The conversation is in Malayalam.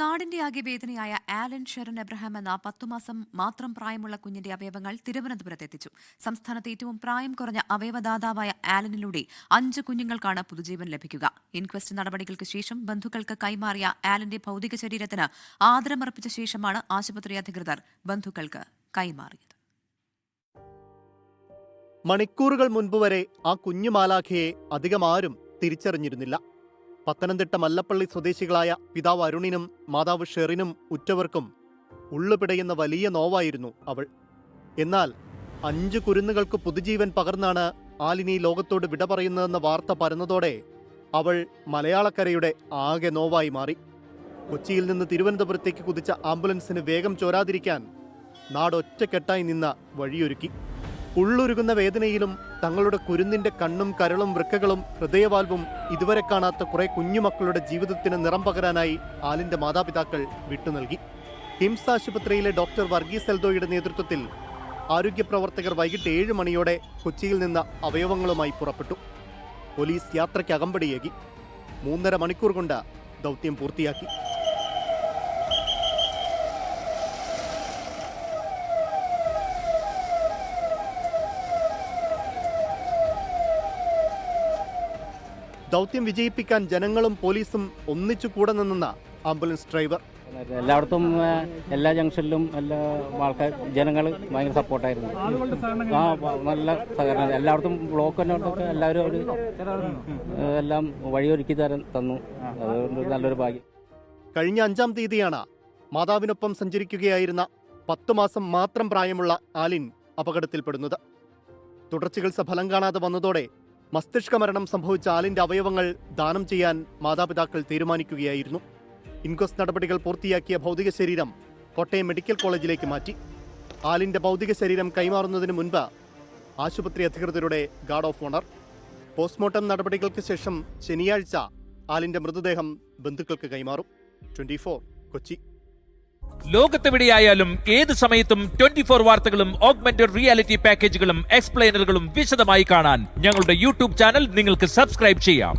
നാടിന്റെ ആകെ വേദനയായ ആലൻ ഷെറിൻ എബ്രഹാം എന്ന 10 മാസം മാത്രം പ്രായമുള്ള കുഞ്ഞിന്റെ അവയവങ്ങൾ തിരുവനന്തപുരത്ത് എത്തിച്ചു. സംസ്ഥാനത്ത് ഏറ്റവും പ്രായം കുറഞ്ഞ അവയവദാതാവായ ആലനിലൂടെ 5 കുഞ്ഞുങ്ങൾക്കാണ് പുതുജീവൻ ലഭിക്കുക. ഇൻക്വസ്റ്റ് നടപടികൾക്ക് ശേഷം ബന്ധുക്കൾക്ക് കൈമാറിയ ആലന്റെ ഭൌതിക ശരീരത്തിന് ആദരമർപ്പിച്ച ശേഷമാണ് ആശുപത്രി അധികൃതർ ബന്ധുക്കൾക്ക് കൈമാറിയത്. മണിക്കൂറുകൾ മുൻപ് വരെ ആ കുഞ്ഞു മാലാഖയെ അധികം ആരും തിരിച്ചറിഞ്ഞിരുന്നില്ല. പത്തനംതിട്ട മല്ലപ്പള്ളി സ്വദേശികളായ പിതാവ് അരുണിനും മാതാവ് ഷെറിനും ഉറ്റവർക്കും ഉള്ളുപിടയുന്ന വലിയ നോവായിരുന്നു അവൾ. എന്നാൽ 5 കുരുന്നുകൾക്ക് പുതുജീവൻ പകർന്നാണ് ആലിനി ലോകത്തോട് വിട പറയുന്നതെന്ന വാർത്ത പരന്നതോടെ അവൾ മലയാളക്കരയുടെ ആകെ നോവായി മാറി. കൊച്ചിയിൽ നിന്ന് തിരുവനന്തപുരത്തേക്ക് കുതിച്ച ആംബുലൻസിന് വേഗം ചോരാതിരിക്കാൻ നാടൊറ്റക്കെട്ടായി നിന്ന വഴിയൊരുക്കി. ഉള്ളുരുകുന്ന വേദനയിലും തങ്ങളുടെ കുരുന്നിന്റെ കണ്ണും കരളും വൃക്കകളും ഹൃദയവാൽവും ഇതുവരെ കാണാത്ത കുറെ കുഞ്ഞുമക്കളുടെ ജീവിതത്തിന് നിറം പകരാനായി ആലിന്റെ മാതാപിതാക്കൾ വിട്ടുനൽകി. കിംസ് ആശുപത്രിയിലെ ഡോക്ടർ വർഗീസ് എൽദോയുടെ നേതൃത്വത്തിൽ ആരോഗ്യ പ്രവർത്തകർ വൈകിട്ട് 7 മണിയോടെ കൊച്ചിയിൽ നിന്ന് അവയവങ്ങളുമായി പുറപ്പെട്ടു. പോലീസ് യാത്രയ്ക്ക് അകമ്പടിയേകി. 3.5 മണിക്കൂർ കൊണ്ട് ദൗത്യം പൂർത്തിയാക്കി. ദൗത്യം വിജയിപ്പിക്കാൻ ജനങ്ങളും പോലീസും ഒന്നിച്ചു കൂടെ നിന്ന ആംബുലൻസ് ഡ്രൈവർ. എല്ലായിടത്തും എല്ലാ ജംഗ്ഷനിലും എല്ലാ ആൾക്കാർ ജനങ്ങൾ ഭയങ്കര സപ്പോർട്ടായിരുന്നു. നല്ല സഹകരണം. എല്ലായിടത്തും ബ്ലോക്ക് തന്നെ എല്ലാവരും എല്ലാം വഴിയൊരുക്കി തന്നു. അതുകൊണ്ട് നല്ലൊരു ഭാഗ്യം. കഴിഞ്ഞ 5-ാം തീയതിയാണ് മാതാവിനൊപ്പം സഞ്ചരിക്കുകയായിരുന്ന 10 മാസം മാത്രം പ്രായമുള്ള ആലിൻ അപകടത്തിൽപ്പെടുന്നത്. തുടർചികിത്സ ഫലം കാണാതെ വന്നതോടെ മസ്തിഷ്ക മരണം സംഭവിച്ച ആലിന്റെ അവയവങ്ങൾ ദാനം ചെയ്യാൻ മാതാപിതാക്കൾ തീരുമാനിക്കുകയായിരുന്നു. ഇൻക്വസ്റ്റ് നടപടികൾ പൂർത്തിയാക്കിയ ഭൗതിക ശരീരം കോട്ടയം മെഡിക്കൽ കോളേജിലേക്ക് മാറ്റി. ആലിന്റെ ഭൗതിക ശരീരം കൈമാറുന്നതിന് മുൻപ് ആശുപത്രി അധികൃതരുടെ ഗാർഡ് ഓഫ് ഓണർ. പോസ്റ്റ്മോർട്ടം നടപടികൾക്ക് ശേഷം ശനിയാഴ്ച ആലിന്റെ മൃതദേഹം ബന്ധുക്കൾക്ക് കൈമാറും. 24 കൊച്ചി. ലോകത്തെവിടെയായാലും ഏത് സമയത്തും 24 വാർത്തകളും ഓഗ്മെന്റഡ് റിയാലിറ്റി പാക്കേജുകളും എക്സ്പ്ലെയിനറുകളും വിശദമായി കാണാൻ ഞങ്ങളുടെ യൂട്യൂബ് ചാനൽ നിങ്ങൾക്ക് സബ്സ്ക്രൈബ് ചെയ്യാം.